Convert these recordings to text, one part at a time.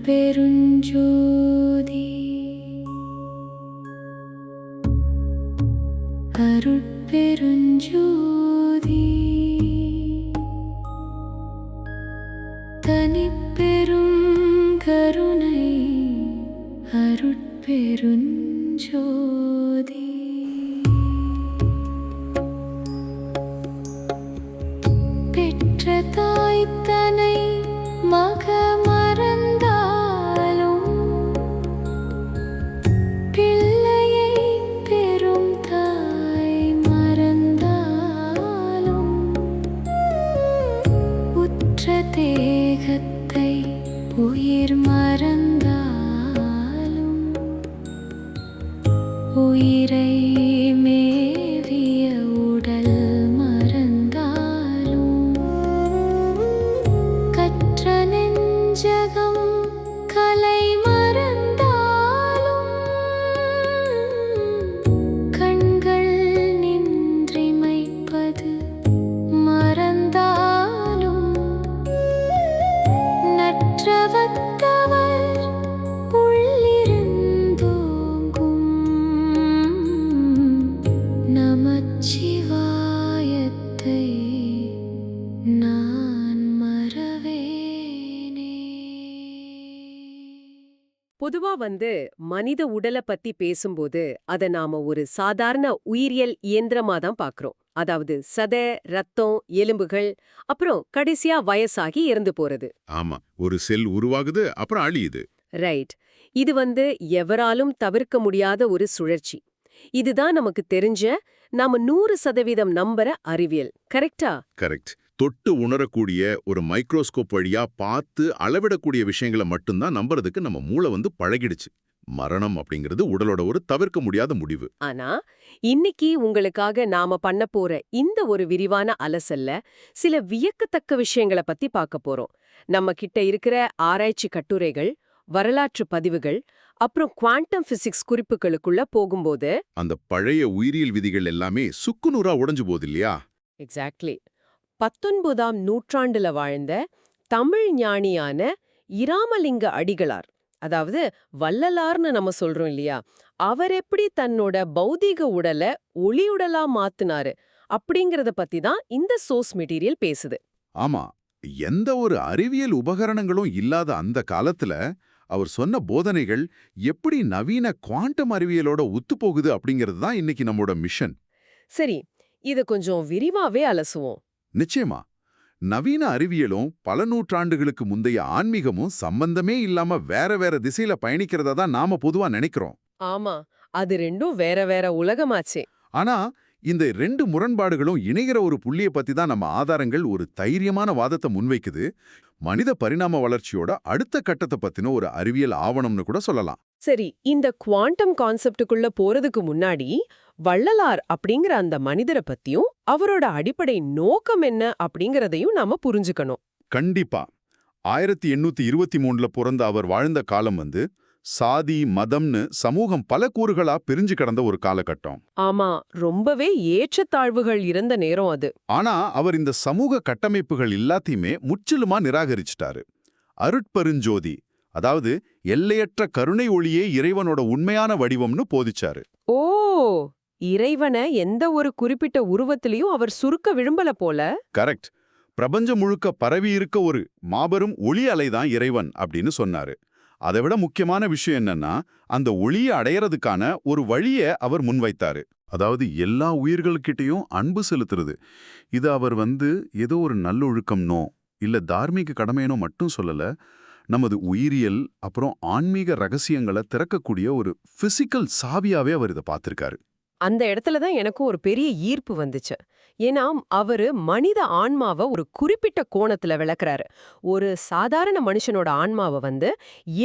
அருட்பெருஞ்சோதி தனிப்பெரும் கருணை அருட்பெருஞ்சோதி பெற்ற தாய் தனை மக மறந்தாலும் பிள்ளையை பெறும் தாய் மறந்தாலும் உற்ற தேகத்தை உயிர் மறந்தாலும் உயிரை மேவிய உடல் மறந்தாலும் கற்ற நெஞ்சகம் கலை மறந்தாலும் கண்கள் நின்றிமைப்பது மறந்தாலும் நற்றவத்தவர் உள்ளிருந்தோங்கும் நமச்சிவாயத்தை நான் மறவேனே. பொதுவா மனித உடலை பத்தி பேசும்போது அத நாம ஒரு சாதாரண உயிரியல் இயந்திரமா தான் பாக்குறோம். அதாவது சதை, ரத்தம், எலும்புகள், அப்புறம் கடைசியா வயசாகி இறந்து போறது. ஆமா, ஒரு செல் உருவாகுது அப்புறம் அழியுது. ரைட். இது எவராலும் தவிர்க்க முடியாத ஒரு சுழற்சி. இதுதான் நமக்கு தெரிஞ்ச நாம 100% நம்புற அறிவியல். கரெக்டா? கரெக்ட். தொட்டு உணரக்கூடிய ஒரு மைக்ரோஸ்கோப் வழியா பார்த்து அளவிடக்கூடிய விஷயங்களை மட்டும்தான் நம்புறதுக்கு நம்ம மூளை பழகிடுச்சு. மரணம் அப்படிங்கிறது உடலோட ஒரு தவிர்க்க முடியாத முடிவு. ஆனா இன்னைக்கு உங்களுக்காக நாம பண்ண போற இந்த ஒரு விரிவான அலசல்ல சில வியக்கத்தக்க விஷயங்களை பத்தி பார்க்க போறோம். நம்ம கிட்ட இருக்கிற ஆராய்ச்சி கட்டுரைகள், வரலாற்று பதிவுகள், அப்புறம் குவாண்டம் பிசிக்ஸ் குறிப்புகளுக்குள்ள போகும்போது அந்த பழைய உயிரியல் விதிகள் எல்லாமே சுக்குநூறா உடைஞ்சு போகுது இல்லையா? எக்ஸாக்ட்லி. 19ஆம் நூற்றாண்டுல வாழ்ந்த தமிழ் ஞானியான இராமலிங்க அடிகளார், அதாவது வள்ளலார்னு நம்ம சொல்றோம் இல்லையா, அவர் எப்படி தன்னோட பௌதீக உடலை ஒளியுடலா மாத்துனாரு அப்படிங்கறத பத்தி தான் இந்த சோர்ஸ் மெட்டீரியல் பேசுது. ஆமா, எந்த ஒரு அறிவியல் உபகரணங்களும் இல்லாத அந்த காலத்துல அவர் சொன்ன போதனைகள் எப்படி நவீன குவாண்டம் அறிவியலோட ஒத்துப்போகுது அப்படிங்கிறது தான் இன்னைக்கு நம்மோட மிஷன். சரி, இத கொஞ்சம் விரிவாவே அலசுவோம். நிச்சயமா. நவீன அறிவியலும் பல நூற்றாண்டுகளுக்கு முந்தைய ஆன்மீகமும் சம்பந்தமே இல்லாம வேற வேற திசையில பயணிக்கிறதா தான் நாம பொதுவா நினைக்கிறோம். ஆமா, அது ரெண்டும் வேற வேற உலகமாச்சே. ஆனா இந்த ரெண்டு முரண்பாடுகளும் இணைகிற ஒரு புள்ளியை பத்தி தான் நம்ம ஆதாரங்கள் ஒரு தைரியமான வாதத்தை முன்வைக்குது. மனித பரிணாம வளர்ச்சியோட அடுத்த கட்டத்தை பத்தின ஒரு அறிவியல் ஆவணம்னு கூட சொல்லலாம். சரி, இந்த குவாண்டம் கான்செப்டுக்குள்ள போறதுக்கு முன்னாடி வள்ளலார் அப்படிங்கிற அந்த மனிதரை பத்தியும் அவரோட அடிப்படை நோக்கம் என்ன அப்படிங்கறதையும் நாம புரிஞ்சுக்கணும். கண்டிப்பா. 1823ல பிறந்த அவர் வாழ்ந்த காலம் சாதி, மதம்னு சமூகம் பல கூறுகளா பிரிஞ்சு கிடந்த ஒரு காலகட்டம். ஆமா, ரொம்பவே ஏற்றத்தாழ்வுகள் இருந்த நேரம் அது. ஆனா அவர் இந்த சமூக கட்டமைப்புகள் எல்லாத்தையுமே முற்றிலுமா நிராகரிச்சிட்டாரு. அருட்பெருஞ்சோதி, அதாவது எல்லையற்ற கருணை ஒளியே இறைவனோட உண்மையான வடிவம்னு போதிச்சாரு. ஓ, இறைவனை எந்த ஒரு குறிப்பிட்ட உருவத்திலையும் அவர் சுருக்க விரும்பல போல. கரெக்ட். பிரபஞ்சம் முழுக்க பரவி இருக்க ஒரு மாபெரும் ஒளி அலைதான் இறைவன் அப்படின்னு சொன்னாரு. அதை விட முக்கியமான விஷயம் என்னன்னா, அந்த ஒளியை அடையறதுக்கான ஒரு வழியை அவர் முன்வைத்தாரு. அதாவது எல்லா உயிர்கள்கிட்டையும் அன்பு செலுத்துறது. இது அவர் ஏதோ ஒரு நல்லொழுக்கம்னோ இல்ல தார்மீக கடமையனோ மட்டும் சொல்லல. நமது உயிரியல் அப்புறம் ஆன்மீக ரகசியங்களை திறக்கக்கூடிய ஒரு பிசிக்கல் சாவியாவே அவர் இதை பார்த்திருக்காரு. அந்த இடத்துல தான் எனக்கும் ஒரு பெரிய ஈர்ப்பு வந்துச்சு. ஏன்னா அவரு மனித ஆன்மாவை ஒரு குறிப்பிட்ட கோணத்துல விளக்குறாரு. ஒரு சாதாரண மனுஷனோட ஆன்மாவை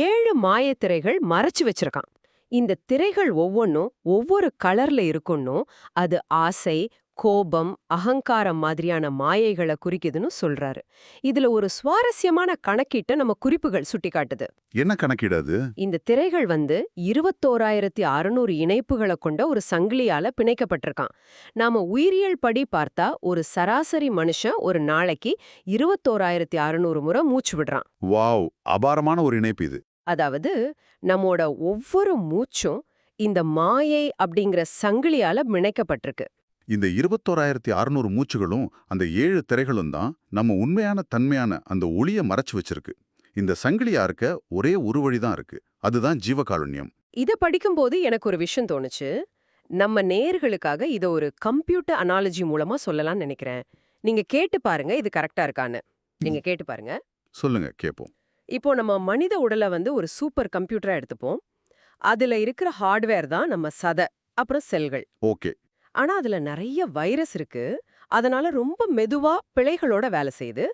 7 மாயத்திரைகள் மறைச்சு வச்சிருக்கான். இந்த திரைகள் ஒவ்வொன்றும் ஒவ்வொரு கலர்ல இருக்குன்னும் அது ஆசை, கோபம், அகங்காரம் மாதிரியான மாயைகளை குறிக்குதுன்னு சொல்றாரு. இதுல ஒரு சுவாரஸ்யமான கணக்கீட்டை நம்ம குறிப்புகள் சுட்டிக்காட்டுது. என்ன கணக்கீடு? இந்த திரைகள் 21,600 இணைப்புகளை கொண்ட ஒரு சங்கிலியால பிணைக்கப்பட்டிருக்கான். நாம உயிரியல் படி பார்த்தா ஒரு சராசரி மனுஷன் ஒரு நாளைக்கு 21,600 முறை மூச்சு விடுறான். வாவ், அபாரமான ஒரு இணைப்பு இது. அதாவது நம்மோட ஒவ்வொரு மூச்சும் இந்த மாயை அப்படிங்கிற சங்கிலியால பிணைக்கப்பட்டிருக்கு. இந்த 21,600 மூச்சுகளும் அந்த 7 திரைகளும் தான் நம்ம உண்மையான தன்மையான அந்த ஒளிய மறைச்சு வச்சிருக்கு. இந்த சங்கிலியா இருக்க ஒரே ஒரு வழிதான் இருக்கு. அதுதான் ஜீவகாருண்யம். இத படிக்கும்போது எனக்கு ஒரு விஷயம் தோணுச்சு. நம்ம நேயர்களுக்காக இத ஒரு கம்ப்யூட்டர் அனாலஜி மூலமா சொல்லலாம்னு நினைக்கிறேன். நீங்க கேட்டு பாருங்க இது கரெக்ட்டா இருக்கான்னு. நீங்க கேட்டு பாருங்க. சொல்லுங்க, கேப்போம். இப்போ நம்ம மனித உடலை ஒரு சூப்பர் கம்ப்யூட்டரா எடுத்துப்போம். அதுல இருக்கிற ஹார்ட்வேர் தான் நம்ம அப்புறம் செல்கள். ஓகே. ஆனா அதுல நிறைய வைரஸ் இருக்கு. அதனால ரொம்ப மெதுவா பிழைகளோட வேலை செய்யுது.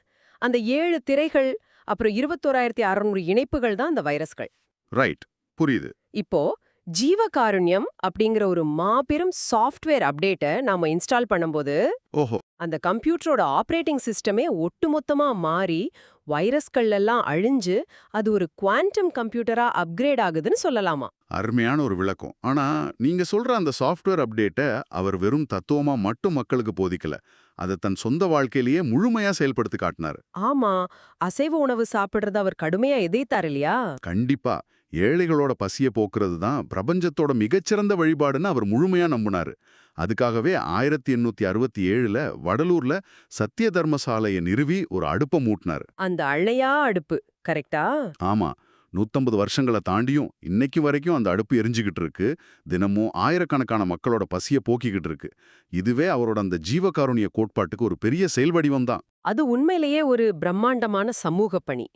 அந்த 7 திரைகள் அப்புறம் 21,600 இணைப்புகள் தான் அந்த வைரஸ்கள். ரைட், புரியுது. இப்போ ஜீவகாருண்யம் அப்படிங்கிற ஒரு மாபெரும் சாஃப்ட்வேர் அப்டேட்டை நாம இன்ஸ்டால் பண்ணும்போது ஓஹோ. அந்த கம்ப்யூட்டரோட ஆப்ரேட்டிங் சிஸ்டமே ஒட்டுமொத்தமா மாறி வைரஸ்கள் எல்லாம் அழிஞ்சு அது ஒரு குவாண்டம் கம்ப்யூட்டரா அப்கிரேட் ஆகுதுன்னு சொல்லலாமா? அருமையான ஒரு விளக்கம். ஆனா நீங்க சொல்ற அந்த சாஃப்ட்வேர் அப்டேட்டை அவர் வெறும் தத்துவமா மட்டும் மக்களுக்கு போதிக்கல. அதை தன் சொந்த வாழ்க்கையிலேயே முழுமையா செயல்படுத்தி காட்டினாரு. ஆமா, அசைவ உணவு சாப்பிடுறத அவர் கடுமையா எதிர்த்தார் இல்லையா? கண்டிப்பா. ஏழைகளோட பசிய போக்குறது தான் பிரபஞ்சத்தோட மிகச்சிறந்த வழிபாடுன்னு அவர் முழுமையா நம்பினாரு. அதுக்காகவே 1867ல வடலூர்ல சத்திய தர்மசாலையை நிறுவி ஒரு அடுப்பை மூட்டினாரு. அந்த அழையா அடுப்பு, கரெக்டா? ஆமா, 150 வருஷங்களை தாண்டியும் இன்னைக்கு வரைக்கும் அந்த அடுப்பு எரிஞ்சுக்கிட்டு இருக்கு. தினமும் ஆயிரக்கணக்கான மக்களோட பசிய போக்கிக்கிட்டு இருக்கு. இதுவே அவரோட அந்த ஜீவகாருண்ய கோட்பாட்டுக்கு ஒரு பெரிய செயல் வடிவம் தான். அது உண்மையிலேயே ஒரு பிரம்மாண்டமான சமூக பணி.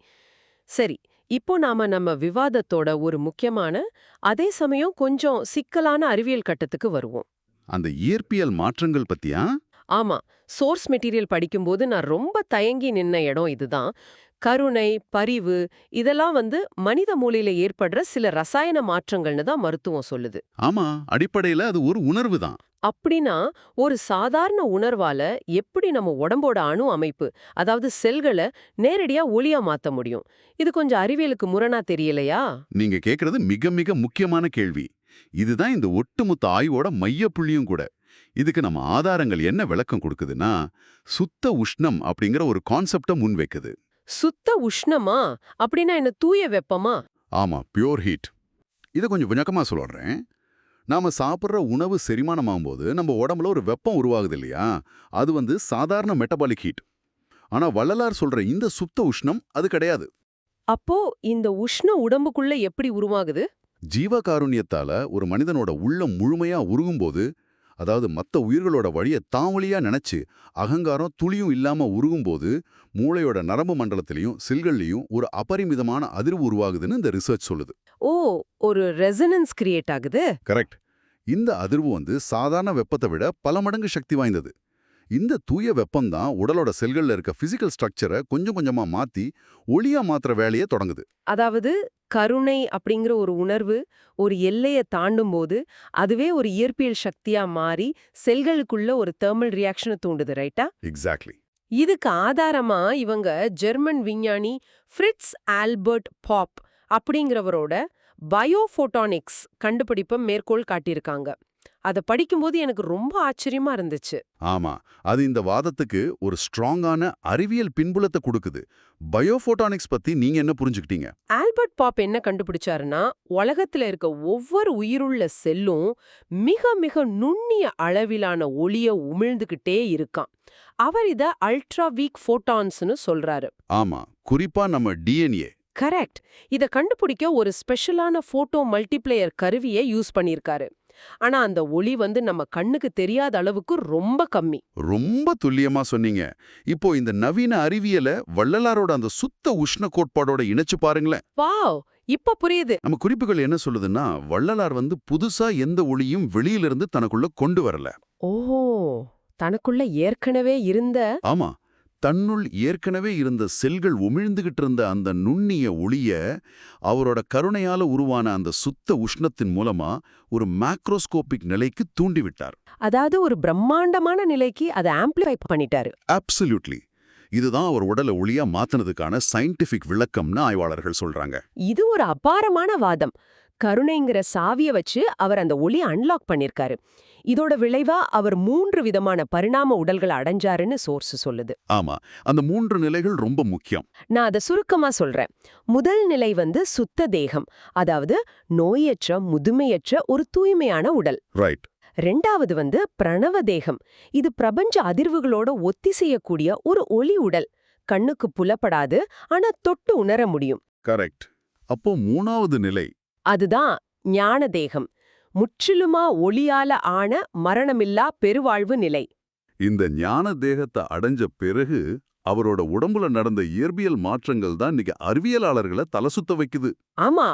சரி, இப்போ நாம நம்ம விவாதத்தோட ஒரு முக்கியமான அதே சமயம் கொஞ்சம் சிக்கலான அறிவியல் கட்டத்துக்கு வருவோம். அந்த இயற்பியல் மாற்றங்கள் பத்தியா? ஆமா, சோர்ஸ் மெட்டீரியல் படிக்கும்போது நான் ரொம்ப தயங்கி நின்ன இடம் இதுதான். கருணை, பரிவு இதெல்லாம் மனித மூளையில ஏற்படுற சில ரசாயன மாற்றங்கள்னு தான் மருத்துவம் சொல்லுது. ஆமா, அடிப்படையில அது ஒரு உணர்வு தான். அப்படின்னா ஒரு சாதாரண உணர்வால எப்படி நம்ம உடம்போட அணு அமைப்பு, அதாவது செல்களை நேரடியா ஒளியா மாத்த முடியும்? இது கொஞ்சம் அறிவியலுக்கு முரணா தெரியலையா? நீங்க கேக்குறது மிக மிக முக்கியமான கேள்வி. இதுதான் இந்த ஒட்டுமொத்த ஆய்வோட மையப்புள்ளியும் கூட. இதுக்கு நம்ம ஆதாரங்கள் என்ன விளக்கம் கொடுக்குதுன்னா, சுத்த உஷ்ணம் அப்படிங்கிற ஒரு கான்செப்டை முன்வைக்குது. சுத்த உஷ்ணமா? அப்படின்னா என்ன, தூய வெப்பமா? ஆமா, பியூர் ஹீட். இதை கொஞ்சம் விளக்கமா சொல்றேன். நாம சாப்பிட்ற உணவு செரிமானமாகும்போது நம்ம உடம்புல ஒரு வெப்பம் உருவாகுது இல்லையா? அது சாதாரண மெட்டபாலிக் ஹீட். ஆனா வள்ளலார் சொல்ற இந்த சுத்த உஷ்ணம் அது கிடையாது. அப்போ இந்த உஷ்ணம் உடம்புக்குள்ள எப்படி உருவாகுது? ஜீவகாருண்யத்தால ஒரு மனிதனோட உள்ளம் முழுமையா உருகும்போது, அதாவது மத்த உயிர்களோட வழிய தான் வழியா நினைச்சு அகங்காரம் துளியும் இல்லாம உருகும்போது, மூளையோட நரம்பு மண்டலத்திலையும் செல்கள்லையும் ஒரு அபரிமிதமான அதிர்வு உருவாகுதுன்னு இந்த ரிசர்ச் சொல்லுது. ஓ, ஒரு ரெசனன்ஸ் கிரியேட் ஆகுது. கரெக்ட். இந்த அதிர்வு சாதாரண வெப்பத்தை விட பல மடங்கு சக்தி வாய்ந்தது. இந்த தூய வெப்பம் தான் உடலோட செல்கள்ல இருக்க பிசிக்கல் ஸ்ட்ரக்சரை கொஞ்சம் கொஞ்சமா மாத்தி ஒளியா மாத்துற வேலையை தொடங்குது. அதாவது கருணை அப்படிங்கிற ஒரு உணர்வு ஒரு எல்லையை தாண்டும் போது அதுவே ஒரு இயற்பியல் சக்தியா மாறி செல்களுக்குள்ள ஒரு தெர்மல் ரியாக்ஷனை தூண்டுது, ரைட்டா? எக்ஸாக்ட்லி. இதுக்கு ஆதாரமா இவங்க ஜெர்மன் விஞ்ஞானி ஃப்ரிட்ஸ் ஆல்பர்ட் பாப் அப்படிங்கிறவரோட பயோஃபோட்டானிக்ஸ் கண்டுபிடிப்பை மேற்கோள் காட்டியிருக்காங்க. அதை படிக்கும்போது எனக்கு ரொம்ப ஆச்சரியமா இருந்துச்சு. ஆமா, அது இந்த வாதத்துக்கு ஒரு ஸ்ட்ராங்கான அறிவியல் பின்புலத்தை கொடுக்குது. பயோஃபோட்டானிக்ஸ் பத்தி நீங்க என்ன புரிஞ்சுக்கிட்டீங்க? ஆல்பர்ட் பாப் என்ன கண்டுபிடிச்சாருன்னா, உலகத்துல இருக்க ஒவ்வொரு உயிருள்ள செல்லும் மிக மிக நுண்ணிய அளவிலான ஒளிய உமிழ்ந்துகிட்டே இருக்கான். அவர் இத அல்ட்ரா வீக் ஃபோட்டான்ஸ்னு சொல்றாரு. ஆமா, குறிப்பா நம்ம டிஎன்ஏ. கரெக்ட். இத கண்டுபிடிக்க ஒரு ஸ்பெஷலான போட்டோ மல்டிப்ளேயர் கருவியை யூஸ் பண்ணிருக்காரு. ஆனா அந்த ஒளி நம்ம கண்ணுக்கு தெரியாத அளவுக்கு ரொம்ப கம்மி. ரொம்ப துல்லியமா சொன்னீங்க. இப்போ இந்த நவீன அறிவியலை வள்ளலாரோட அந்த சுத்த உஷ்ண கோட்பாடோட இணைச்சு பாருங்களேன். வாவ், இப்ப புரியுது. நம்ம குறிப்புகள் என்ன சொல்லுதுன்னா, வள்ளலார் புதுசா எந்த ஒளியும் வெளியிலிருந்து தனக்குள்ள கொண்டு வரல. ஓஹோ, தனக்குள்ள ஏற்கனவே இருந்த, ஆமா, தன்னுள் ஏற்கனவே இருந்த செல்கள் உமிழ்ந்துகிட்டு இருந்த அந்த நுண்ணிய ஒளிய அவரோட கருணையால உருவான அந்த சுத்த உஷ்ணத்தின் மூலமா ஒரு மேக்ரோஸ்கோபிக் நிலைக்கு தூண்டிவிட்டார். அதாவது ஒரு பிரம்மாண்டமான நிலைக்கு அதை ஆம்பிளிஃபை பண்ணிட்டாரு. அப்சல்யூட்லி. இதுதான் அவர் உடலை ஒளியா மாத்தினதுக்கான சயின்டிபிக் விளக்கம்னு ஆய்வாளர்கள் சொல்றாங்க. இது ஒரு அபாரமான வாதம். கருணைங்கிற சாவிய வச்சு அவர் அந்த ஒளியை அன்லாக் பண்ணிருக்காரு. இதோட விளைவா அவர் 3 விதமான பரிணாம உடல்களை அடைஞ்சாருன்னு சோர்ஸ் சொல்லுது. ஆமா, அந்த 3 நிலைகள் ரொம்ப முக்கியம். நான் அதை சுருக்கமா சொல்றேன். முதல் நிலை சுத்த தேகம், அதாவது நோயற்ற முதுமையற்ற ஒரு தூய்மையான உடல். ரைட். ரெண்டாவது பிரணவ தேகம். இது பிரபஞ்ச அதிர்வுகளோட ஒத்திசையக்கூடிய ஒரு ஒளி உடல். கண்ணுக்கு புலப்படாது, ஆனா தொட்டு உணர முடியும். கரெக்ட். அப்போ 3வது நிலை அதுதான் ஞான தேகம். முற்றிலுமா ஒளியால ஆன மரணமில்லா பெருவாழ்வு நிலை. இந்த ஞான தேகத்தை அடைஞ்ச பிறகு அவரோட உடம்புல நடந்த இயற்பியல் மாற்றங்கள் தான் இன்னைக்கு அறிவியலாளர்களை தலசுத்த வைக்குது. ஆமா,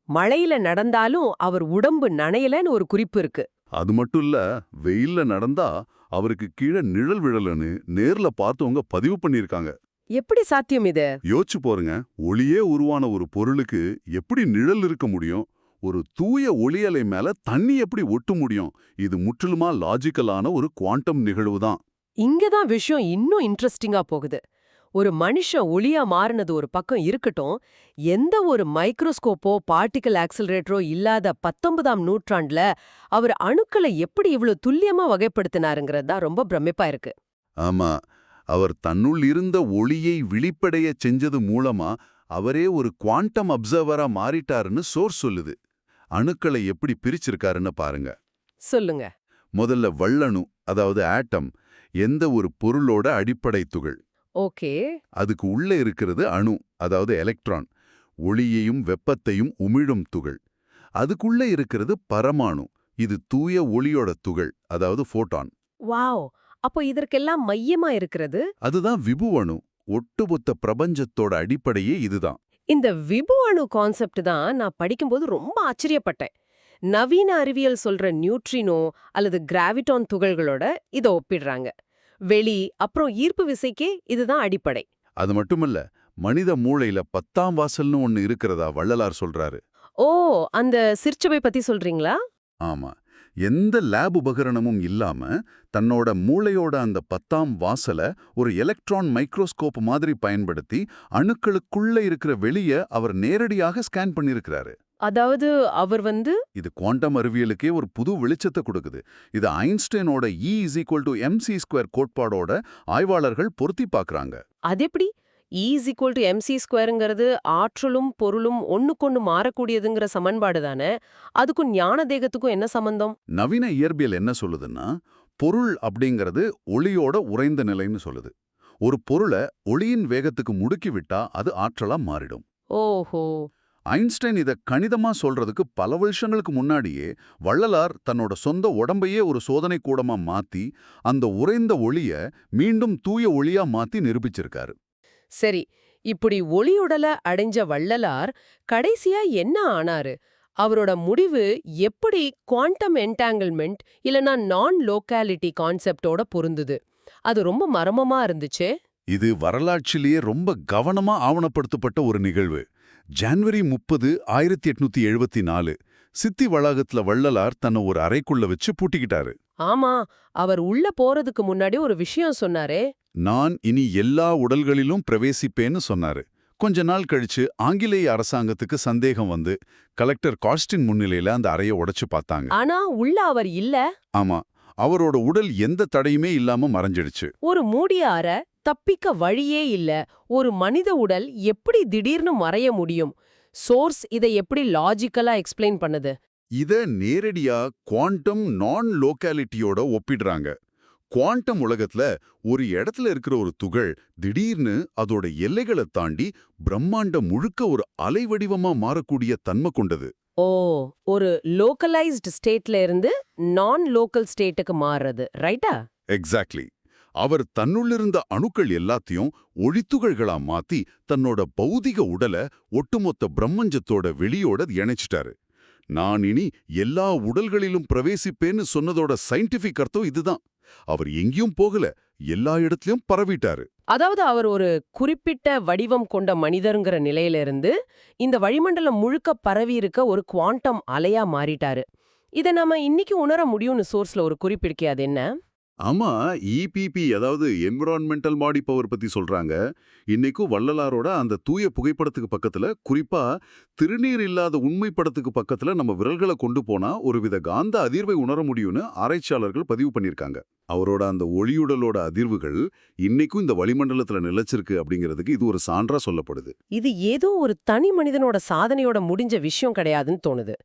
மழையில நடந்தாலும் அவர் உடம்பு நனையலன்னு ஒரு குறிப்பு இருக்கு. அது மட்டும் இல்ல, வெயில்ல நடந்தா அவருக்கு கீழே நிழல் விழலன்னு நேர்ல பார்த்தவங்க பதிவு பண்ணிருக்காங்க. எப்படி சாத்தியம் இது? யோசிச்சு போருங்க, ஒளியே உருவான ஒரு பொருளுக்கு எப்படி நிழல் இருக்க முடியும்? ஒரு தூய ஒளியலை மேல தண்ணி எப்படி ஒட்ட முடியும்? இது முற்றிலுமா லாஜிக்கலான ஒரு குவாண்டம் நிகழ்வுதான். இங்கதான் விஷயம் இன்னும் இன்ட்ரெஸ்டிங்கா போகுது. ஒரு மனுஷன் ஒளியா மாறினது ஒரு பக்கம் இருக்கட்டும், எந்த ஒரு மைக்ரோஸ்கோப்போ பார்ட்டிகல் ஆக்சிலரேட்டரோ இல்லாத 19ஆம் நூற்றாண்டுல அவர் அணுக்களை எப்படி இவ்வளவு துல்லியமா வகைப்படுத்தினாருங்கிறது தான் ரொம்ப பிரமிப்பா இருக்கு. ஆமா, அவர் தன்னுள் இருந்த ஒளியை விழிப்படைய செஞ்சது மூலமா அவரே ஒரு குவாண்டம் அப்சர்வரா மாறிட்டாருன்னு சோர்ஸ் சொல்லுது. அணுக்களை எப்படி பிரிச்சிருக்காருன்னு பாருங்க. சொல்லுங்க. முதல்ல வள்ளணு, அதாவது ஆட்டம், எந்த ஒரு பொருளோட அடிப்படை துகள். ஓகே. அதுக்கு உள்ள இருக்கிறது அணு, அதாவது எலக்ட்ரான், ஒளியையும் வெப்பத்தையும் உமிழும் துகள். அதுக்குள்ள இருக்கிறது பரமாணு, இது தூய ஒளியோட துகள், அதாவது ஃபோட்டான். வாவ், அப்போ இதற்கெல்லாம் மையமா இருக்கிறது அதுதான் விபுவணு. ஒட்டுமொத்த பிரபஞ்சத்தோட அடிப்படையே இதுதான். இந்த விபு அணு கான்செப்ட் தான் நான் படிக்கும்போது ரொம்ப ஆச்சரியப்பட்டேன். நவீன அறிவியல் சொல்ற நியூட்ரினோ அல்லது கிராவிட்டான் துகள்களோட இதை ஒப்பிடுறாங்க. வெளி அப்புறம் ஈர்ப்பு விசைக்கே இதுதான் அடிப்படை. அது மட்டுமல்ல, மனித மூளையில 10ஆம் வாசல்னு ஒன்னு இருக்கிறதா வள்ளலார் சொல்றாரு. ஓ, அந்த சிற்சபை பத்தி சொல்றீங்களா? ஆமா, எந்த லேப் உபகரணமும் இல்லாம தன்னோட மூளையோட அந்த 10ஆம் வாசலை ஒரு எலக்ட்ரான் மைக்ரோஸ்கோப் மாதிரி பயன்படுத்தி அணுக்களுக்குள்ள இருக்கிற வெளிய அவர் நேரடியாக ஸ்கேன் பண்ணியிருக்கிறாரு. அதாவது அவர் இது குவாண்டம் அறிவியலுக்கே ஒரு புது வெளிச்சத்தை கொடுக்குது. இது ஐன்ஸ்டைனோட E=mc² கோட்பாடோட ஆய்வாளர்கள் பொருத்தி பார்க்கறாங்க. அது எப்படி? E=mc²ங்கிறது ஆற்றலும் பொருளும் ஒண்ணுக்கொண்ணு மாறக்கூடியதுங்கிற சமன்பாடு தானே. அதுக்கும் ஞான தேகத்துக்கும் என்ன சம்பந்தம்? நவீன இயற்பியல் என்ன சொல்லுதுன்னா, பொருள் அப்படிங்கிறது ஒளியோட உறைந்த நிலைன்னு சொல்லுது. ஒரு பொருளை ஒளியின் வேகத்துக்கு முடுக்கி விட்டா அது ஆற்றலா மாறிடும். ஓஹோ. ஐன்ஸ்டைன் இதை கணிதமா சொல்றதுக்கு பல வருஷங்களுக்கு முன்னாடியே வள்ளலார் தன்னோட சொந்த உடம்பையே ஒரு சோதனை கூடமா மாத்தி அந்த உறைந்த ஒளிய மீண்டும் தூய ஒளியா மாத்தி நிரூபிச்சிருக்காரு. சரி, இப்படி ஒளியுடல அடைஞ்ச வள்ளலார் கடைசியா என்ன ஆனாரு? அவரோட முடிவு எப்படி குவாண்டம் என்டாங்கிள்மெண்ட் இல்லனா நான் லோக்காலிட்டி கான்செப்டோட பொருந்துது? அது ரொம்ப மர்மமா இருந்துச்சே. இது வரலாற்றிலேயே ரொம்ப கவனமா ஆவணப்படுத்தப்பட்ட ஒரு நிகழ்வு. ஜனவரி 30, 1874 சித்தி வளாகத்துல வள்ளலார் தன்னை ஒரு அறைக்குள்ள வச்சு பூட்டிக்கிட்டாரு. ஆமா, அவர் உள்ள போறதுக்கு முன்னாடி ஒரு விஷயம் சொன்னாரே. நான் இனி எல்லா உடல்களிலும் பிரவேசிப்பேன்னு சொன்னாரு. கொஞ்ச நாள் கழிச்சு ஆங்கிலேய அரசாங்கத்துக்கு சந்தேகம் வந்து கலெக்டர் காஸ்டின் முன்னிலையில அந்த அறையை உடைச்சு பார்த்தாங்க. ஆனா உள்ள அவர் இல்ல. ஆமா, அவரோட உடல் எந்த தடையுமே இல்லாம மறைஞ்சிடுச்சு. ஒரு மூடிய அறை, தப்பிக்க வழியே இல்ல. ஒரு மனித உடல் எப்படி திடீர்னு மறைய முடியும்? சோர்ஸ் இதை எப்படி லாஜிக்கலா எக்ஸ்பிளைன் பண்ணுது? இத நேரடியா குவாண்டம் நான் லோக்காலிட்டியோட ஒப்பிடுறாங்க. குவாண்டம் உலகத்துல ஒரு இடத்துல இருக்கிற ஒரு துகள் திடீர்னு அதோட எல்லைகளை தாண்டி பிரம்மாண்டம் முழுக்க ஒரு அலைவடிவமா மாறக்கூடிய தன்மை கொண்டது. ஓ, ஒரு லோக்கலைஸ்டு ஸ்டேட்ல இருந்து நான் லோக்கல் ஸ்டேட்டுக்கு மாறுறது, ரைட்டா? எக்ஸாக்ட்லி. அவர் தன்னுள்ளிருந்த அணுக்கள் எல்லாத்தையும் ஒளித்துகள்களா மாத்தி தன்னோட பௌதிக உடலை ஒட்டுமொத்த பிரம்மஞ்சத்தோட வெளியோட இணைச்சிட்டாரு. நான் இனி எல்லா உடல்களிலும் பிரவேசிப்பேன்னு சொன்னதோட சயின்டிபிக் அர்த்தம் இதுதான். அவர் எங்கேயும் போகல, எல்லா இடத்துலயும் பரவிட்டாரு. அதாவது அவர் ஒரு குறிப்பிட்ட வடிவம் கொண்ட மனிதருங்கிற நிலையிலிருந்து இந்த வளிமண்டலம் முழுக்க பரவி இருக்க ஒரு குவாண்டம் அலையா மாறிட்டாரு. இதை நாம இன்னைக்கு உணர முடியும்னு சோர்ஸ்ல ஒரு குறிப்பிடுக்கே. அது என்ன? ஆமா, இபிபி அதாவது என்விரான்மெண்டல் பாடி பவர் பத்தி சொல்றாங்க. இன்னைக்கும் வள்ளலாரோட அந்த தூய புகைப்படத்துக்கு பக்கத்துல, குறிப்பா திருநீர் இல்லாத உண்மை படத்துக்கு பக்கத்துல நம்ம விரல்களை கொண்டு போனா ஒருவித காந்த அதிர்வை உணர முடியும்னு ஆராய்ச்சியாளர்கள் பதிவு பண்ணிருக்காங்க. அவரோட அந்த ஒளியுடலோட அதிர்வுகள் இன்னைக்கும் இந்த வளிமண்டலத்துல நிலைச்சிருக்கு அப்படிங்கிறதுக்கு இது ஒரு சான்றா சொல்லப்படுது. இது ஏதோ ஒரு தனி மனிதனோட சாதனையோட முடிஞ்ச விஷயம் கிடையாதுன்னு தோணுது.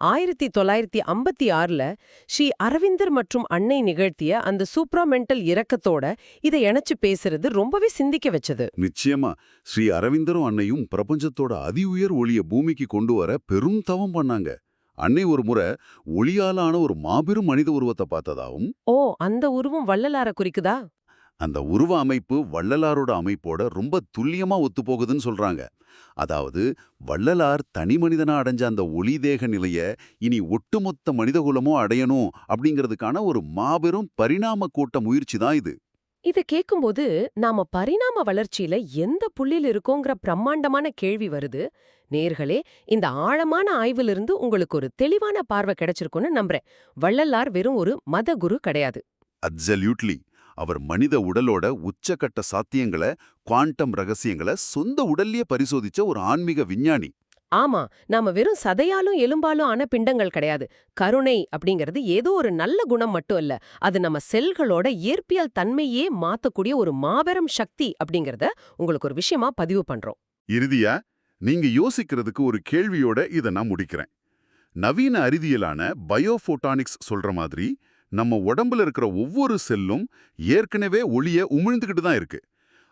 1956ல ஸ்ரீ அரவிந்தர் மற்றும் அன்னை நிகழ்த்திய அந்த சூப்ராமெண்டல் இரக்கத்தோட இதை இணைச்சு பேசுறது ரொம்பவே சிந்திக்க வச்சது. நிச்சயமா ஸ்ரீ அரவிந்தரும் அன்னையும் பிரபஞ்சத்தோட அதி உயர் ஒளிய பூமிக்கு கொண்டு வர பெரும் தவம் பண்ணாங்க. அன்னை ஒரு முறை ஒளியாலான ஒரு மாபெரும் மனித உருவத்தை பார்த்ததாவும், ஓ, அந்த உருவம் வள்ளலார குறிக்குதா? அந்த உருவ அமைப்பு வள்ளலாரோட அமைப்போட ரொம்ப துல்லியமா ஒத்துப்போகுதுன்னு சொல்றாங்க. அதாவது வள்ளலார் தனி மனிதனா அடைஞ்ச அந்த ஒளி தேக நிலைய இனி ஒட்டுமொத்த மனிதகுலமும் அடையணும் அப்படிங்கிறதுக்கான ஒரு மாபெரும் பரிணாம கூட்ட முயற்சி தான் இது. இத கேக்கும்போது நாம பரிணாம வளர்ச்சியில எந்த புள்ளியில் இருக்கோங்கிற பிரம்மாண்டமான கேள்வி வருது. நேர்களே, இந்த ஆழமான ஆய்விலிருந்து உங்களுக்கு ஒரு தெளிவான பார்வை கிடைச்சிருக்கும்னு நம்புறேன். வள்ளலார் வெறும் ஒரு மத குரு கிடையாது. அப்சல்யூட்லி. அவர் மனித உடலோட உச்சக்கட்ட சாத்தியங்களை, குவாண்டம் ரகசியங்களை சொந்த உடல்லயே பரிசோதிச்ச ஒரு ஆன்மீக விஞ்ஞானி. ஆமா, நாம வெறும் சதையாலும் எலும்பாலும் ஆன பிண்டங்கள் கிடையாது. கருணை அப்படிங்கிறது ஏதோ ஒரு நல்ல குணம் மட்டும் இல்ல. அது நம்ம செல்களோட இயற்பியல் தன்மையே மாத்தக்கூடிய ஒரு மாபெரும் சக்தி அப்படிங்கறத உங்களுக்கு ஒரு விஷயமா பதிவு பண்றோம். இறுதியா நீங்க யோசிக்கிறதுக்கு ஒரு கேள்வியோட இதை நான் முடிக்கிறேன். நவீன அறிவியலான பயோஃபோட்டானிக்ஸ் சொல்ற மாதிரி நம்ம உடம்புல இருக்கிற ஒவ்வொரு செல்லும் ஏற்கனவே ஒளிய உமிழ்ந்துகிட்டு தான் இருக்கு.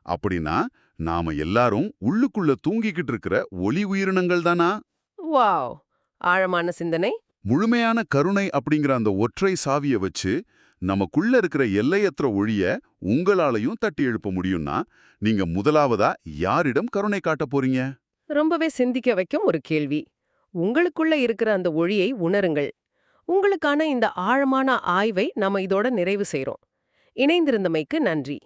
அப்படின்னா நாம எல்லாரும் உள்ளுக்குள்ள தூங்கிக்கிட்டு இருக்கிற ஒளி உயிரினங்கள் தானா? வாவ், ஆழமான சிந்தனை. முழுமையான கருணை அப்படிங்கிற அந்த ஒற்றை சாவிய வச்சு நமக்குள்ள இருக்கிற எல்லையற்ற ஒளிய உங்களாலையும் தட்டி எழுப்ப முடியும்னா நீங்க முதலாவதா யாரிடம் கருணை காட்ட போறீங்க? ரொம்பவே சிந்திக்க வைக்கும் ஒரு கேள்வி. உங்களுக்குள்ள இருக்கிற அந்த ஒளியை உணருங்கள். உங்களுக்கான இந்த ஆழமான ஆய்வை நாம இதோட நிறைவு செய்றோம். இணைந்திருந்தமைக்கு நன்றி.